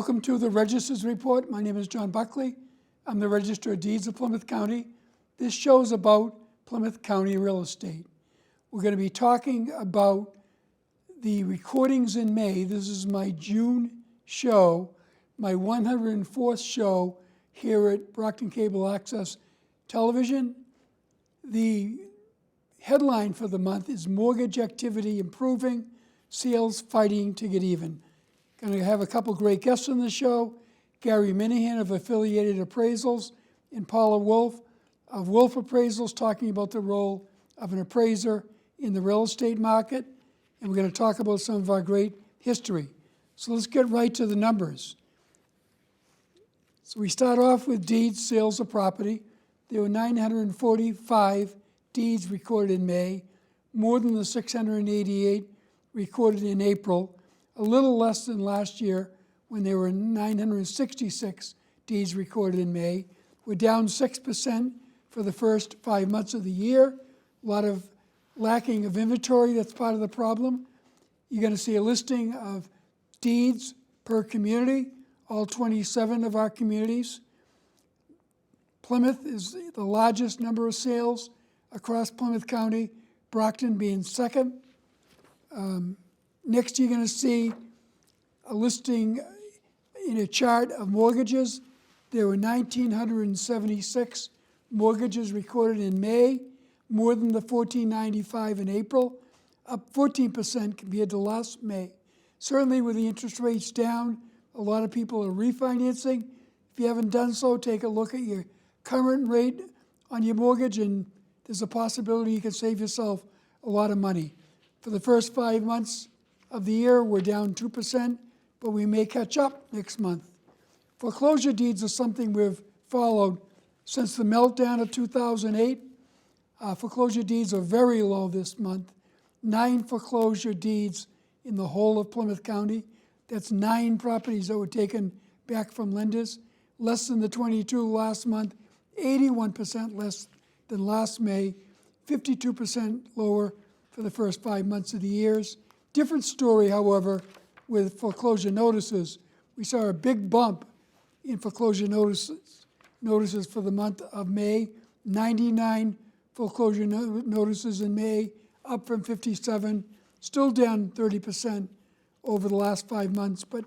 Welcome to the Register's Report. My name is John Buckley. I'm the Register of Deeds of Plymouth County. This show's about Plymouth County real estate. We're going to be talking about the recordings in May. This is my June show, my 104th show here at Brockton Cable Access Television. The headline for the month is Mortgage Activity Improving, Sales Fighting to Get Even. Going to have a couple great guests on the show, Gary Minahan of Affiliated Appraisals and Paula Wolf of Wolf Appraisals, talking about the role of an appraiser in the real estate market. And we're going to talk about some of our great history. So let's get right to the numbers. So we start off with deeds, sales of property. There were 945 deeds recorded in May, more than the 688 recorded in April, a little less than last year when there were 966 deeds recorded in May. We're down 6% for the first 5 months of the year. A lot of lacking of inventory, that's part of the problem. You're going to see a listing of deeds per community, all 27 of our communities. Plymouth is the largest number of sales across Plymouth County, Brockton being second. Next, you're going to see a listing in a chart of mortgages. There were 1,976 mortgages recorded in May, more than the 1,495 in April, up 14% compared to last May. Certainly with the interest rates down, a lot of people are refinancing. If you haven't done so, take a look at your current rate on your mortgage, and there's a possibility you can save yourself a lot of money. For the first 5 months of the year, we're down 2%, but we may catch up next month. Foreclosure deeds are something we've followed since the meltdown of 2008. Foreclosure deeds are very low this month. 9 foreclosure deeds in the whole of Plymouth County. That's 9 properties that were taken back from lenders. Less than the 22 last month, 81% less than last May, 52% lower for the first 5 months of the years. Different story, however, with foreclosure notices. We saw a big bump in foreclosure notices for the month of May. 99 foreclosure notices in May, up from 57, still down 30% over the last 5 months, but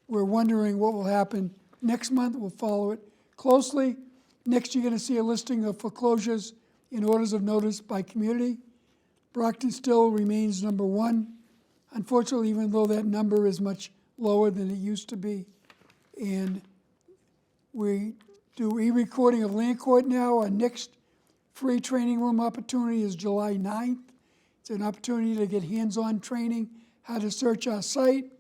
we're wondering what will happen next month. We'll follow it closely. Next, you're going to see a listing of foreclosures in orders of notice by community. Brockton still remains number 1. Unfortunately, even though that number is much lower than it used to be. And we do e-recording of land court now. Our next free training room opportunity is July 9th. It's an opportunity to get hands-on training, how to search our site.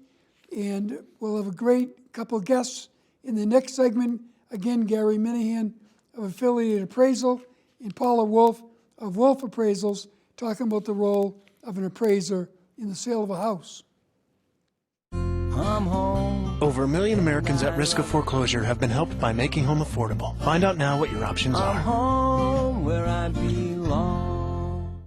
And we'll have a great couple guests in the next segment. Again, Gary Minahan of Affiliated Appraisal and Paula Wolf of Wolf Appraisals, talking about the role of an appraiser in the sale of a house. Over 1 million Americans at risk of foreclosure have been helped by making home affordable. Find out now what your options are. Home where I belong.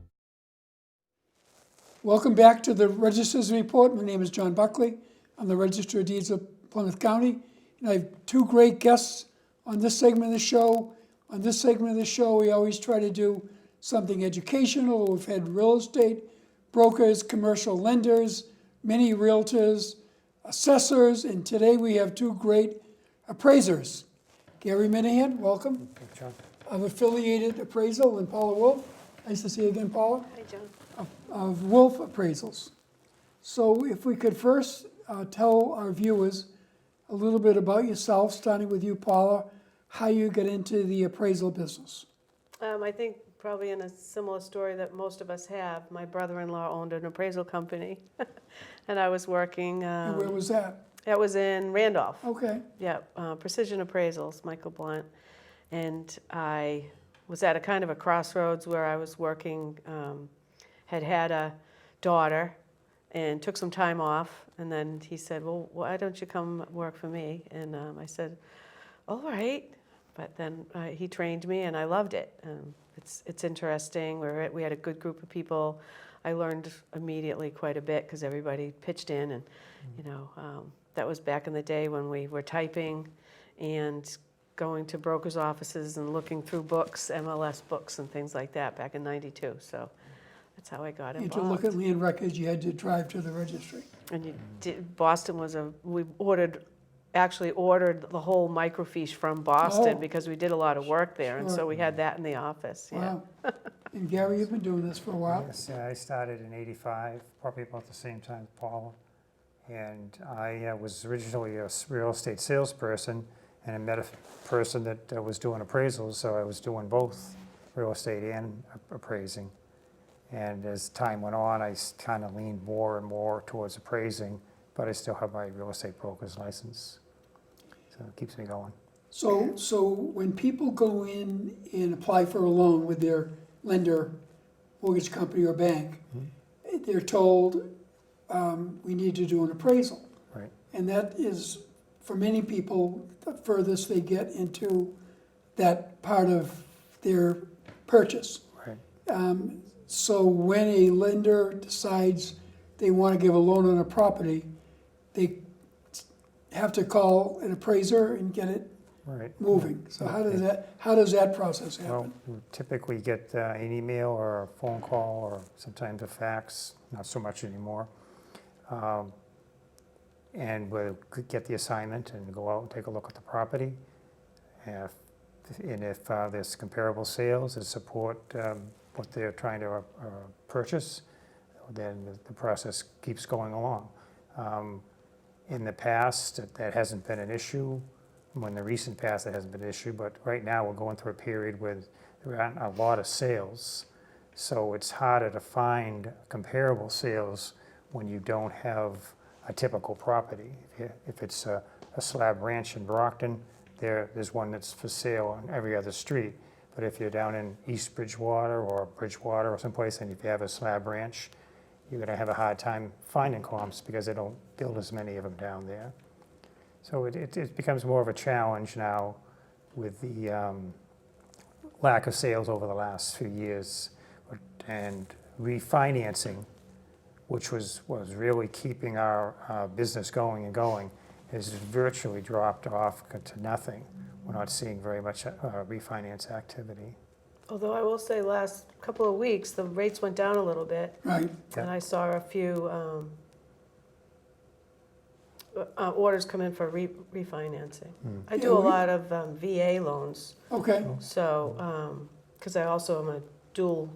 Welcome back to the Register's Report. My name is John Buckley. I'm the Register of Deeds of Plymouth County. And I have 2 great guests on this segment of the show. On this segment of the show, we always try to do something educational. We've had real estate brokers, commercial lenders, many realtors, assessors, and today we have 2 great appraisers. Gary Minahan, welcome. Thanks, John. Of Affiliated Appraisal, and Paula Wolf. Nice to see you again, Paula. Hi, John. Of Wolf Appraisals. So if we could first tell our viewers a little bit about yourself, starting with you, Paula, how you got into the appraisal business. I think probably in a similar story that most of us have. My brother-in-law owned an appraisal company, and I was working. And where was that? That was in Randolph. Okay. Yeah, Precision Appraisals, Michael Blunt. And I was at a kind of a crossroads where I was working, had a daughter, and took some time off. And then he said, well, why don't you come work for me? And I said, all right. But then he trained me, and I loved it. It's interesting. We had a good group of people. I learned immediately quite a bit because everybody pitched in, and you know That was back in the day when we were typing and going to brokers' offices and looking through books, MLS books and things like that, back in '92. So that's how I got And to look involved. at land records, you had to drive to the registry. And Boston was we actually ordered the whole microfiche from Boston Oh. because we did a lot of work there, and so Sure. we had that in the office, yeah. Wow. And Gary, you've been doing this for a while? Yes, yeah, I started in '85, probably about the same time as Paula. And I was originally a real estate salesperson, and I met a person that was doing appraisals, so I was doing both real estate and appraising. And as time went on, I kind of leaned more and more towards appraising, but I still have my real estate broker's license. So it keeps me going. So when people go in and apply for a loan with their lender, mortgage company or bank, they're told, we need to do an appraisal. Right. And that is, for many people, the furthest they get into that part of their purchase. Right. So when a lender decides they want to give a loan on a property, they have to call an appraiser and get it Right. moving. So how does that process Well, happen? we typically get an email or a phone call or sometimes a fax, not so much anymore. And we'll get the assignment and go out and take a look at the property. And if there's comparable sales that support what they're trying to purchase, then the process keeps going along. In the past, that hasn't been an issue. In the recent past, it hasn't been an issue, but right now we're going through a period where there aren't a lot of sales. So it's harder to find comparable sales when you don't have a typical property. If it's a slab ranch in Brockton, there's one that's for sale on every other street. But if you're down in East Bridgewater or Bridgewater or someplace, and if you have a slab ranch, you're going to have a hard time finding comps because they don't build as many of them down there. So it becomes more of a challenge now with the lack of sales over the last few years, and refinancing, which was really keeping our business going and going, has virtually dropped off to nothing. We're not seeing very much refinance activity. Although I will say last couple of weeks, the rates went down a little bit, Right. Yeah. and I saw a few orders come in for refinancing. I do Yeah, a lot of VA loans, Okay. so, because I also am a dual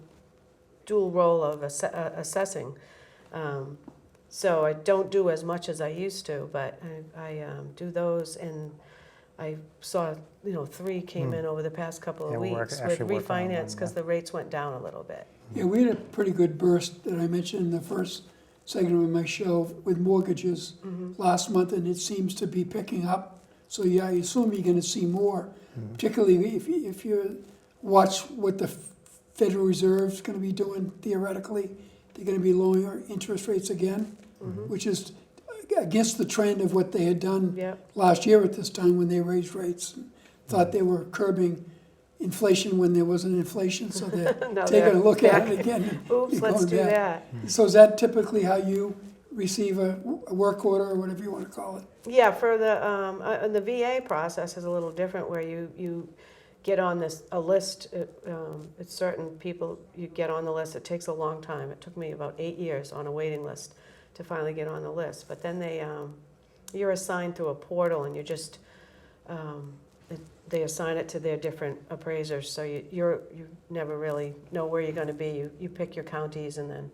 role of assessing. So I don't do as much as I used to, but I do those, and I saw, 3 came in over the past couple Yeah, of we're weeks with actually working on one, refinance, because yeah. the rates went down a little bit. Yeah, we had a pretty good burst that I mentioned in the first segment of my show with mortgages last month, and it seems to be picking up. So yeah, I assume you're going to see more, particularly if you watch what the Federal Reserve's going to be doing theoretically. They're going to be lowering our interest rates again, which is against the trend of what they had done Yep. last year at this time when they raised rates. And thought they were curbing inflation when there wasn't inflation, so they're No, taking they're a look at back. it again. and Oops, let's going do back. that. So is that typically how you receive a work order or whatever you want to call it? Yeah, for the VA process is a little different, where you get on a list. It's certain people you get on the list. It takes a long time. It took me about 8 years on a waiting list to finally get on the list. But then you're assigned through a portal, and you just they assign it to their different appraisers. So you never really know where you're going to be. You pick your counties and then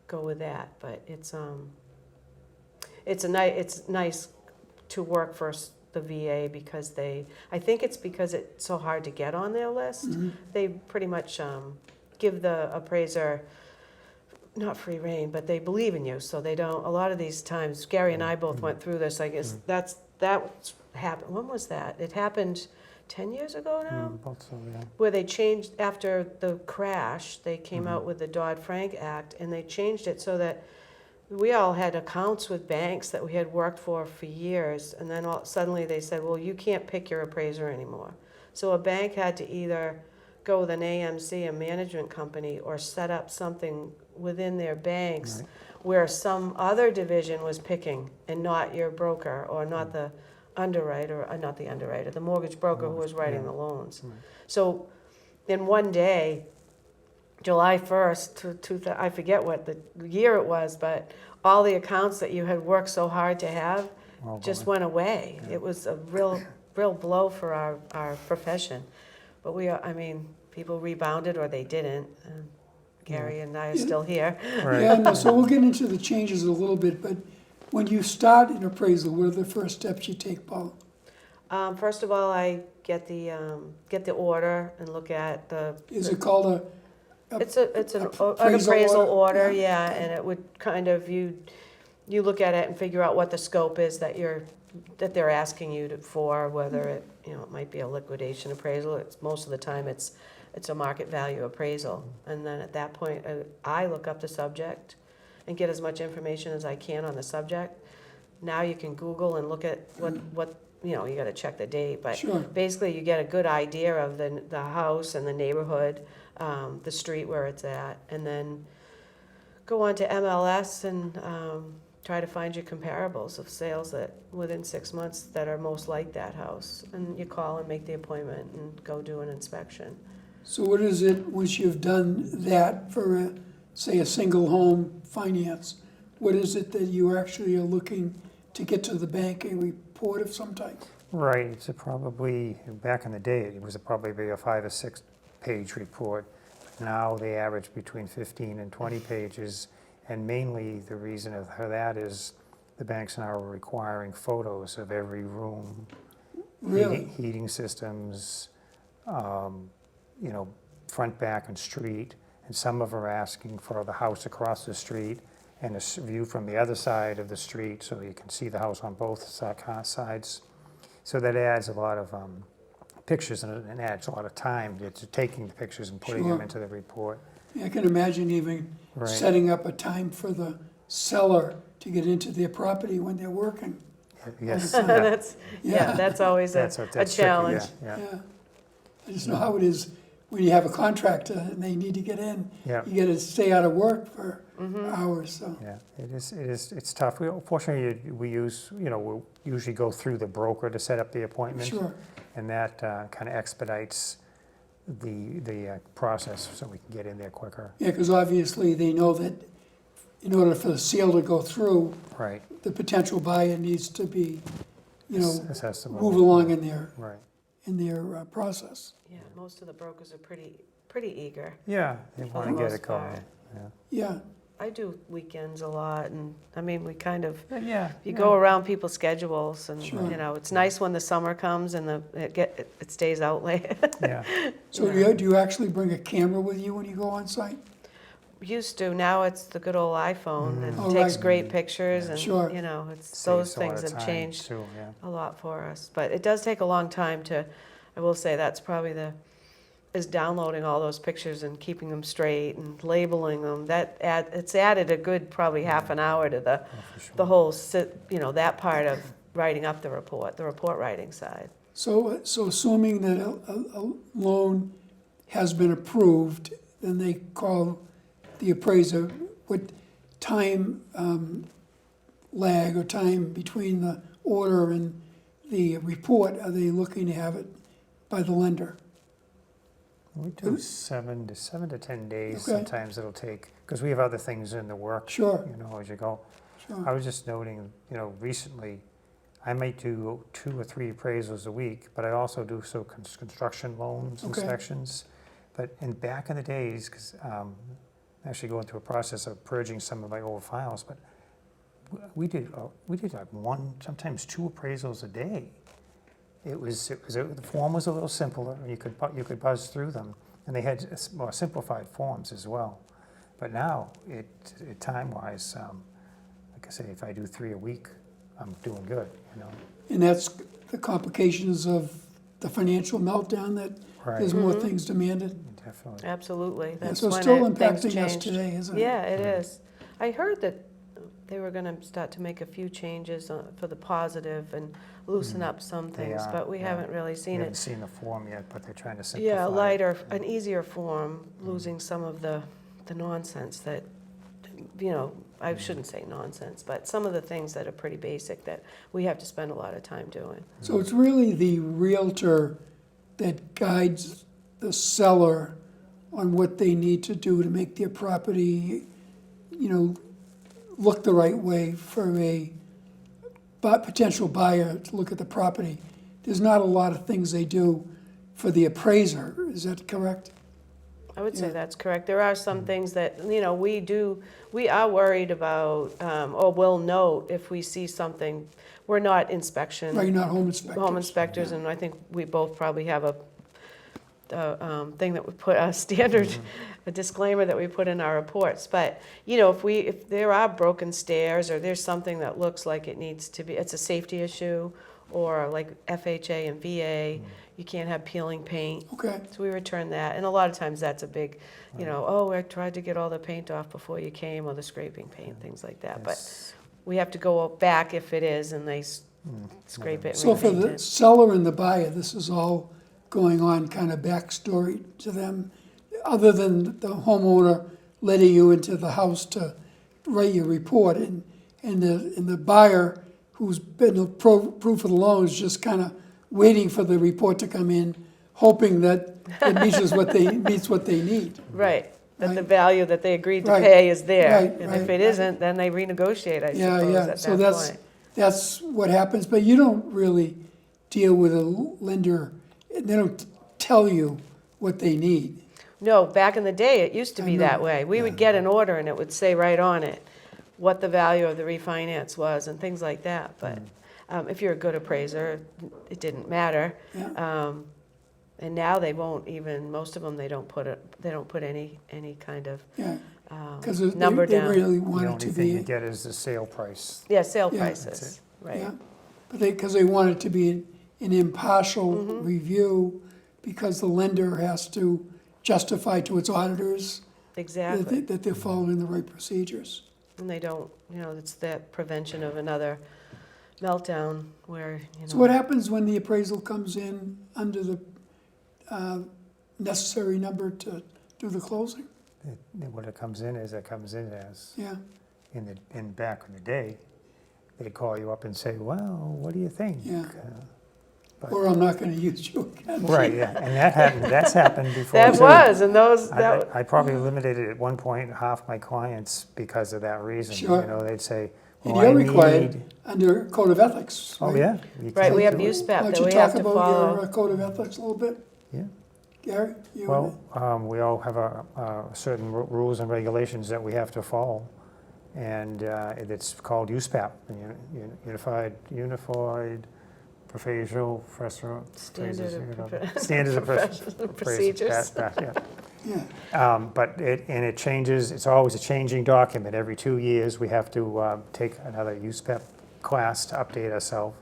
go with that. But it's nice to work for the VA because I think it's because it's so hard to get on their list. They pretty much give the appraiser not free rein, but they believe in you. So they don't, a lot of these times, Gary and I both went through this, I guess that's happened. When was that? It happened 10 years ago now? About so, yeah. Where they changed, after the crash, they came out with the Dodd-Frank Act, and they changed it so that we all had accounts with banks that we had worked for years, and then suddenly they said, well, you can't pick your appraiser anymore. So a bank had to either go with an AMC, a management company, or set up something within their banks Right. where some other division was picking and not your broker or not the underwriter, not the underwriter, the mortgage broker who was writing Yeah. the loans. Right. So in one day, July 1st, I forget what the year it was, but all the accounts that you had worked so hard to have All just gone. went away. It was a real blow for our profession. But I mean, people rebounded or they didn't. Gary and I are still here. Right. Yeah, no, so we'll get into the changes a little bit, but when you start an appraisal, what are the first steps you take, Paul? First of all, I get the order and look at the. Is it called a? It's an appraisal appraisal order? order, Yeah. yeah, and it would kind of, you look at it and figure out what the scope is that they're asking you for, whether it, it might be a liquidation appraisal, most of the time it's a market value appraisal. And then at that point, I look up the subject and get as much information as I can on the subject. Now you can Google and look at what you gotta check the date, but Sure. basically you get a good idea of the house and the neighborhood, the street where it's at, and then go on to MLS and try to find your comparables of sales that within 6 months that are most like that house. And you call and make the appointment and go do an inspection. So what is it, once you've done that for, say, a single home finance, what is it that you actually are looking to get to the bank, a report of some type? Right, it's probably, back in the day, it was probably a 5 or 6 page report. Now they average between 15 and 20 pages, and mainly the reason for that is the banks now are requiring photos of every room, Really? heating systems, front, back, and street, and some of them are asking for the house across the street and a view from the other side of the street so you can see the house on both sides. So that adds a lot of pictures and adds a lot of time to taking the pictures and putting them Sure. into the report. I can imagine even Right. setting up a time for the seller to get into their property when they're working. Yes, That's Yeah. that's always a that's tricky, challenge. yeah. Yeah. I just know how it is when you have a contractor and they need to get in. Yeah. You gotta stay out of work for hours, so. Yeah, it's tough. Fortunately, we we'll usually go through the broker to set up the appointment. Sure. And that kind of expedites the process so we can get in there quicker. Yeah, because obviously they know that in order for the sale to go through, Right. the potential buyer needs to be, Accessible. move along in Right. their process. Yeah, most of the brokers are pretty eager. Yeah, they For want the to get most it going. part. Yeah, I do weekends a lot, and I mean, we kind of, Yeah. you go around people's schedules, and Sure. it's nice when the summer comes and it stays out late. Yeah. so do you actually bring a camera with you when you go on site? Used to, now it's the good old iPhone and Oh, takes right. great pictures, and Sure. it's Saves those a lot things of have time, changed too, yeah. a lot for us. But it does take a long time I will say that's probably is downloading all those pictures and keeping them straight and labeling them. It's added a good probably half an hour to the whole that part of writing up the report writing side. So assuming that a loan has been approved, then they call the appraiser. What time lag or time between the order and the report are they looking to have it by the lender? We do 7 to 10 days. Okay. Sometimes it'll take, because we have other things in the work. Sure. As you go. Sure. I was just noting, recently, I might do 2 or 3 appraisals a week, but I also do construction loans, Okay. inspections. But back in the days, because I'm actually going through a process of purging some of my old files, but we did like 1, sometimes 2 appraisals a day. The form was a little simpler, and you could buzz through them, and they had more simplified forms as well. But now, time-wise, like I say, if I do 3 a week, I'm doing good. And that's the complications of the financial meltdown, that there's more things demanded. Definitely. Absolutely. Yeah, That's so it's when still things impacting us changed. today, isn't it? Yeah, it is. I heard that they were going to start to make a few changes for the positive and loosen up some They things, are, but we yeah. haven't really We seen haven't it. seen the form yet, but they're trying to simplify Yeah, it. lighter, an easier form, losing some of the nonsense that you know, I shouldn't say nonsense, but some of the things that are pretty basic that we have to spend a lot of time doing. So it's really the realtor that guides the seller on what they need to do to make their property, you know, look the right way for a potential buyer to look at the property. There's not a lot of things they do for the appraiser, is that correct? I would say Yeah. that's correct. There are some things that, you know, we are worried about, or will note if we see something. We're not inspection. Right, not home inspectors. Home inspectors, and I think we both probably have a thing that we put, a standard, a disclaimer that we put in our reports. But, you know, if there are broken stairs, or there's something that looks like it needs to be, it's a safety issue, or like FHA and VA, you can't have peeling paint. Okay, So we return that, and a lot of times that's a big, you know, oh, I tried to get all the paint off before you came, or the scraping paint, things like that. But we have to go back if it is, and they scrape it and so for repaint the it. seller and the buyer, this is all going on kind of backstory to them, other than the homeowner letting you into the house to write your report, and the buyer who's been proof of the loan is just kind of waiting for the report to come in, hoping that it meets what they need. Right, that the Right. value that they agreed to Right. pay is there. Right, And right, if it right. isn't, then they renegotiate, I Yeah, suppose, yeah, at so that point. that's what happens, but you don't really deal with a lender, they don't tell you what they need. No, back in the day, it used to I be know, that way. We would get an order, and it would say right on it what the value of the refinance was and things like that. But if you're a good appraiser, it didn't matter. Yeah. And now they won't even, most of them, they don't put any kind of Yeah, because number they down. really The want it only to thing you be, get is the sale price. Yeah, sale Yeah. prices, right. yeah, but because they want it to be an impartial Mm-hmm. review, because the lender has to justify to its auditors Exactly. that they're following the right procedures. And they don't, you know, it's that prevention of another meltdown where, you So know. what happens when the appraisal comes in under the necessary number to do the closing? What it comes in as, Yeah, in back in the day, they'd call you up and say, well, what do you think? Yeah. But- or I'm not gonna use you again. Right, yeah, and that's happened before That too. was, and those, that, I probably eliminated at one point half my clients because of that reason. Sure. You know, they'd say, And well, you're I required need. under code of ethics, Oh, right? yeah. right, we have use. USPAP Why that don't we you have talk to about follow. your code of ethics a little bit, Yeah. Gary? You- Well, we all have certain rules and regulations that we have to follow, and it's called USPAP, Unified Professional Standard of Standards of professional procedures. Yeah, But it changes. It's always a changing document. Every 2 years, we have to take another USPAP class to update ourselves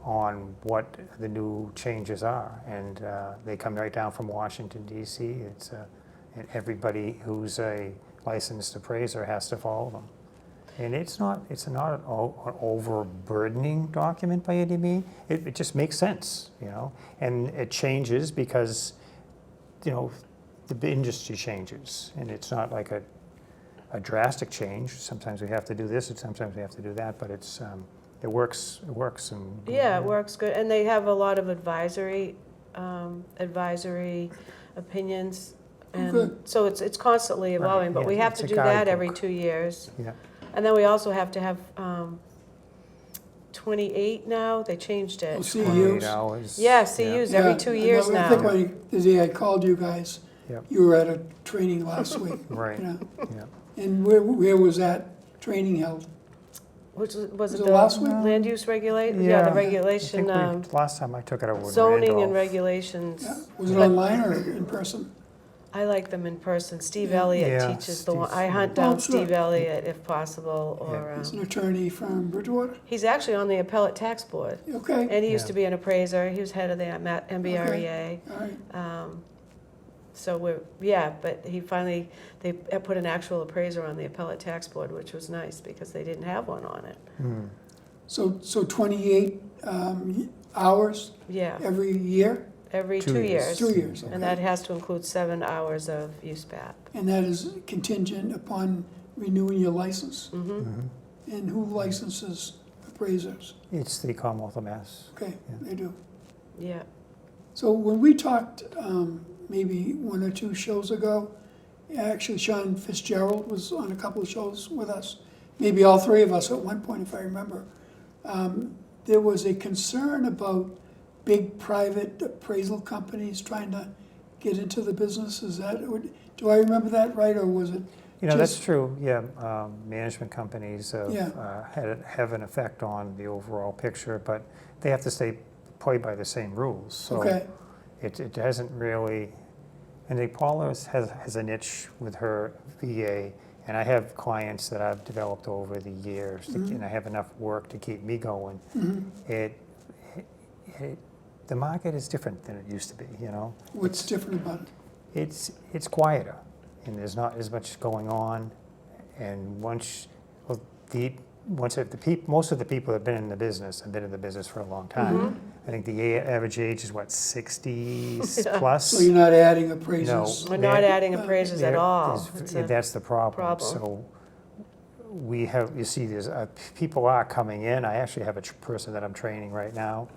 on what the new changes are, and they come right down from Washington D.C. And everybody who's a licensed appraiser has to follow them. And it's not an overburdening document by any means. It just makes sense, you know. And it changes because, you know, the industry changes, and it's not like a drastic change. Sometimes we have to do this, and sometimes we have to do that, but it's it works. And Yeah, it works good, and they have a lot of advisory opinions, and good. so it's constantly evolving, but yeah, we have it's to a do that every guidebook. 2 years. Yeah. And then we also have to have 28 now, they changed Oh, it. CEUs? 28 hours. Yeah, CUs every Yeah, 2 I years know. I think now. when the day I called you guys, Yep. you were at a training last week. Right. You know, Yeah. and where was that training held? Which was it it the last week? land use regulate? Yeah, Yeah. the I regulation, think last time I took it over with zoning and Randolph. regulations. Yeah, was it online or in person? I like them in person. Steve Yeah. Elliott Yeah, teaches the one. Steve's- I hunt Oh, down sure. Steve Elliott if possible, Yeah. or He's an attorney from Bridgewater? he's actually on the appellate tax board. Okay, And he used Yeah. to be an appraiser. He was head of the MBREA. all right. So but he finally, they put an actual appraiser on the appellate tax board, which was nice because they didn't have one on it. Hmm. So 28 hours Yeah, every year? every 2 2 years. years. 2 years, okay. And that has to include 7 hours of USPAP. And that is contingent upon renewing your license? And who licenses appraisers? It's the Commonwealth of Mass. Okay, they do. Yeah. So when we talked maybe 1 or 2 shows ago, actually Sean Fitzgerald was on a couple of shows with us, maybe all 3 of us at one point if I remember. There was a concern about big private appraisal companies trying to get into the business. Is that, do I remember that right, or was it? You know, that's just- true, yeah. Management companies Yeah. have an effect on the overall picture, but they have to stay play by the same rules. So Okay, it hasn't really, and Paula has a niche with her VA, and I have clients that I've developed over the years, and I have enough work to keep me going. The market is different than it used to be, you know? what's different about it? It's quieter, and there's not as much going on, and most of the people that have been in the business have been in the business for a long time. I think the average age is what, 60 plus? So you're not adding appraisers? We're not adding appraisers at There all. is- It's a- That's the problem. So we have, you see, there's people are coming in. I actually have a person that I'm training right now,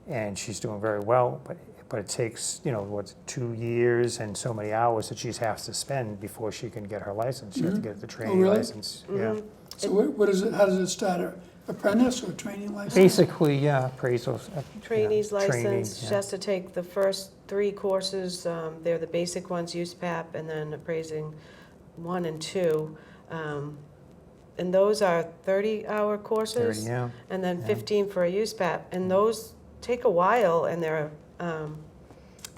and she's doing very well, but it takes, you know, 2 years and so many hours that she has to spend before she can get her license. She has to get the training really? license. Yeah. So what is it, how does it start, a apprentice or training license? Basically, yeah, appraisals. Trainee's yeah, training, license, she yeah. has to take the first 3 courses. They're the basic ones, USPAP, and then appraising 1 and 2. And those are 30-hour courses. 30, yeah. And then 15 for a USPAP. And those take a while, and they're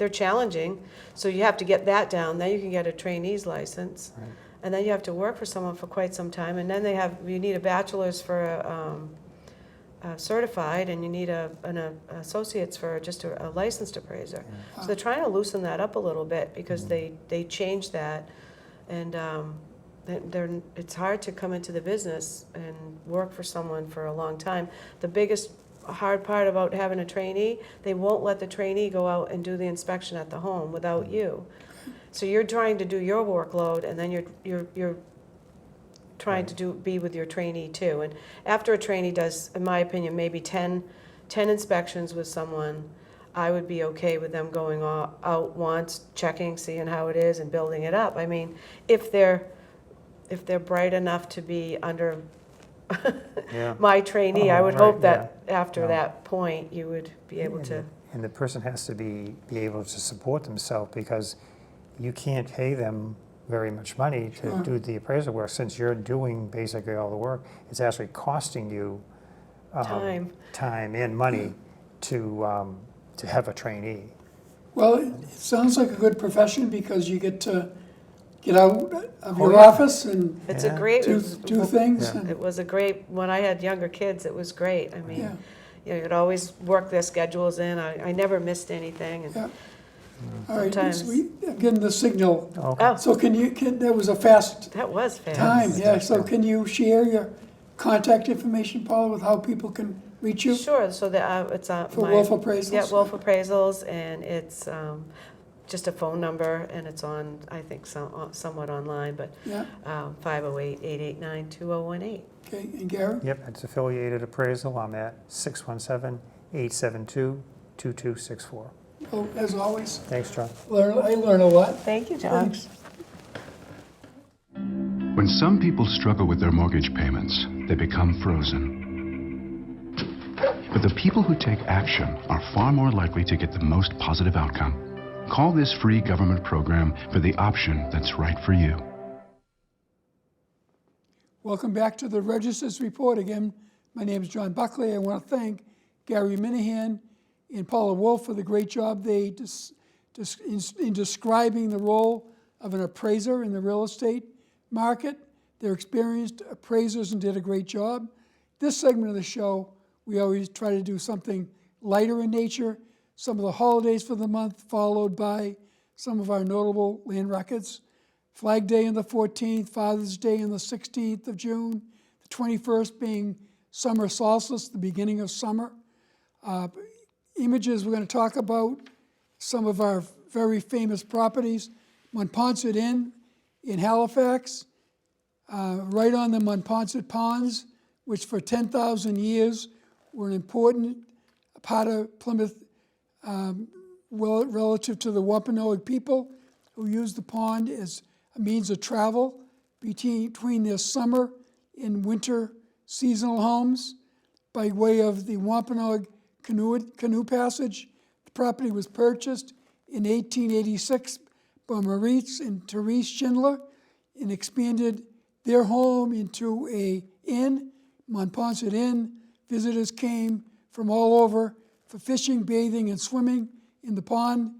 challenging. So you have to get that down. Then you can get a trainee's license. Right. And then you have to work for someone for quite some time. And then you need a bachelor's for a certified, and you need an associate's for just a licensed appraiser. So they're trying to loosen that up a little bit because they changed that. And it's hard to come into the business and work for someone for a long time. The biggest hard part about having a trainee, they won't let the trainee go out and do the inspection at the home without you. So you're trying to do your workload, and then you're trying to be with your trainee too. And after a trainee does, in my opinion, maybe 10 inspections with someone, I would be okay with them going out once, checking, seeing how it is, and building it up. I mean, if they're bright enough to be under Yeah. my trainee, I Oh, would right, hope that yeah. after No. that point, you would be able And to. the- And the person has to be able to support themselves, because you can't pay them very much money to do the appraisal work. Since you're doing basically all the work, it's actually costing you time and money to have a trainee. Well, it sounds like a good profession because you get to get out of your yeah. office and It's Yeah. a great. do things. Yeah. and- It was a great, when I had younger kids, it was great. I mean, Yeah. you know, you'd always work their schedules in. I never missed anything. And Yeah. All right, Sometimes- I'm getting the signal. Okay. Oh, So that was a fast that was fast. time, yeah. So can you share your contact information, Paula, with how people can reach you? Sure, so that it's For Wolf Appraisals? Yeah, Wolf Appraisals, and it's just a phone number, and it's on, I think, somewhat online, but Yeah, 508-889-2018. okay, and Gary? Yep, it's affiliated appraisal. I'm at 617-872-2264. Well, as always, Thanks, John. I learn a lot. Thank you, John. Thanks. When some people struggle with their mortgage payments, they become frozen. But the people who take action are far more likely to get the most positive outcome. Call this free government program for the option that's right for you. Welcome back to the Register's Report again. My name is John Buckley. I want to thank Gary Minahan and Paula Wolf for the great job they in describing the role of an appraiser in the real estate market. They're experienced appraisers and did a great job. This segment of the show, we always try to do something lighter in nature, some of the holidays for the month, followed by some of our notable land records. Flag Day on the 14th, Father's Day on the 16th of June, the 21st being summer solstice, the beginning of summer. Images, we're going to talk about some of our very famous properties. Monpont Inn in Halifax, right on the Monpont Ponds, which for 10,000 years were an important part of Plymouth relative to the Wampanoag people who used the pond as a means of travel between their summer and winter seasonal homes by way of the Wampanoag canoe passage. The property was purchased in 1886 by Maurice and Therese Schindler and expanded their home into an inn, Monpont Inn. Visitors came from all over for fishing, bathing, and swimming in the pond.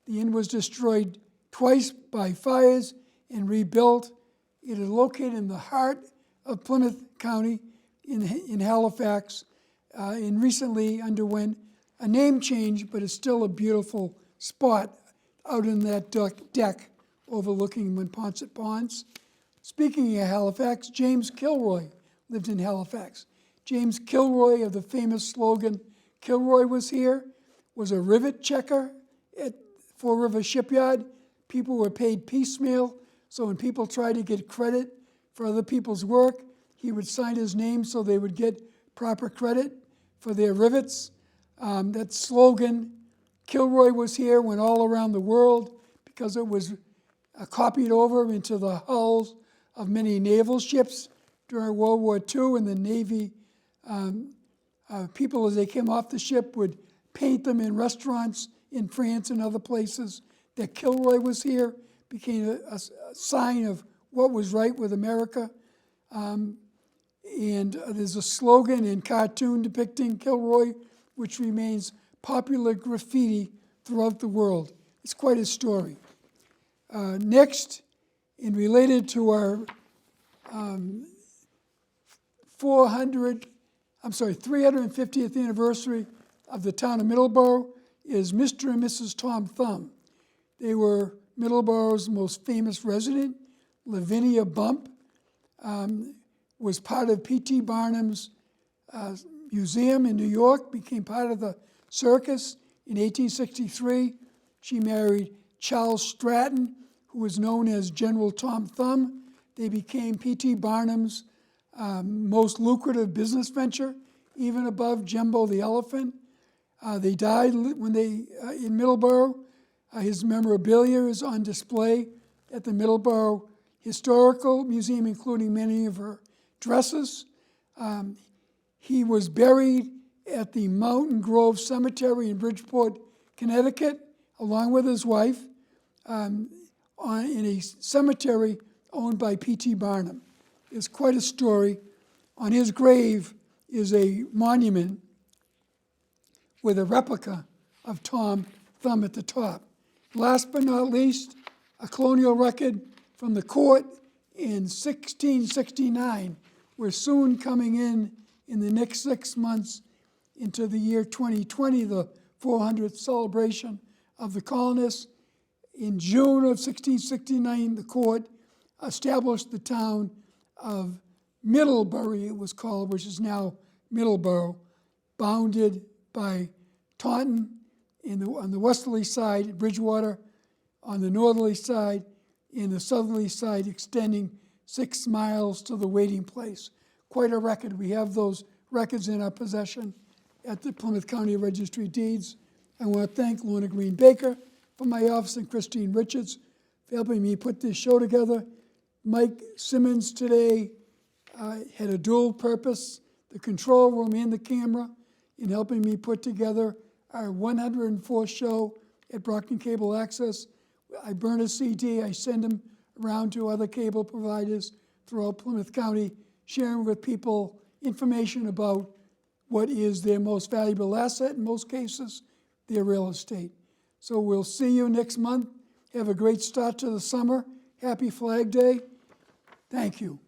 The inn was destroyed twice by fires and rebuilt. It is located in the heart of Plymouth County in Halifax, and recently underwent a name change, but it's still a beautiful spot out in that deck overlooking Monpont Ponds. Speaking of Halifax, James Kilroy lived in Halifax. James Kilroy of the famous slogan, "Kilroy was here," was a rivet checker at Fall River Shipyard. People were paid piecemeal, so when people tried to get credit for other people's work, he would sign his name so they would get proper credit for their rivets. That slogan, "Kilroy was here," went all around the world because it was copied over into the hulls of many naval ships during World War II, and the Navy people, as they came off the ship, would paint them in restaurants in France and other places. That Kilroy was here became a sign of what was right with America. And there's a slogan and cartoon depicting Kilroy, which remains popular graffiti throughout the world. It's quite a story. Next, and related to our 350th anniversary of the town of Middleborough, is Mr. and Mrs. Tom Thumb. They were Middleborough's most famous resident. Lavinia Bump was part of P.T. Barnum's museum in New York, became part of the circus in 1863. She married Charles Stratton, who was known as General Tom Thumb. They became P.T. Barnum's most lucrative business venture, even above Jumbo the elephant. They died when they in Middleborough. His memorabilia is on display at the Middleborough Historical Museum, including many of her dresses. He was buried at the Mountain Grove Cemetery in Bridgeport, Connecticut, along with his wife, in a cemetery owned by P.T. Barnum. It's quite a story. On his grave is a monument with a replica of Tom Thumb at the top. Last but not least, a colonial record from the court in 1669. We're soon coming in the next 6 months into the year 2020, the 400th celebration of the colonists. In June of 1669, the court established the town of Middlebury, it was called, which is now Middleborough, bounded by Taunton on the westerly side, Bridgewater on the northerly side, and the southerly side extending 6 miles to the waiting place. Quite a record. We have those records in our possession at the Plymouth County Registry of Deeds. I want to thank Lorna Green Baker from my office and Christine Richards for helping me put this show together. Mike Simmons today had a dual purpose, the control room and the camera, in helping me put together our 104th show at Brockton Cable Access. I burn a CD, I send them around to other cable providers throughout Plymouth County, sharing with people information about what is their most valuable asset, in most cases, their real estate. So we'll see you next month. Have a great start to the summer. Happy Flag Day. Thank you.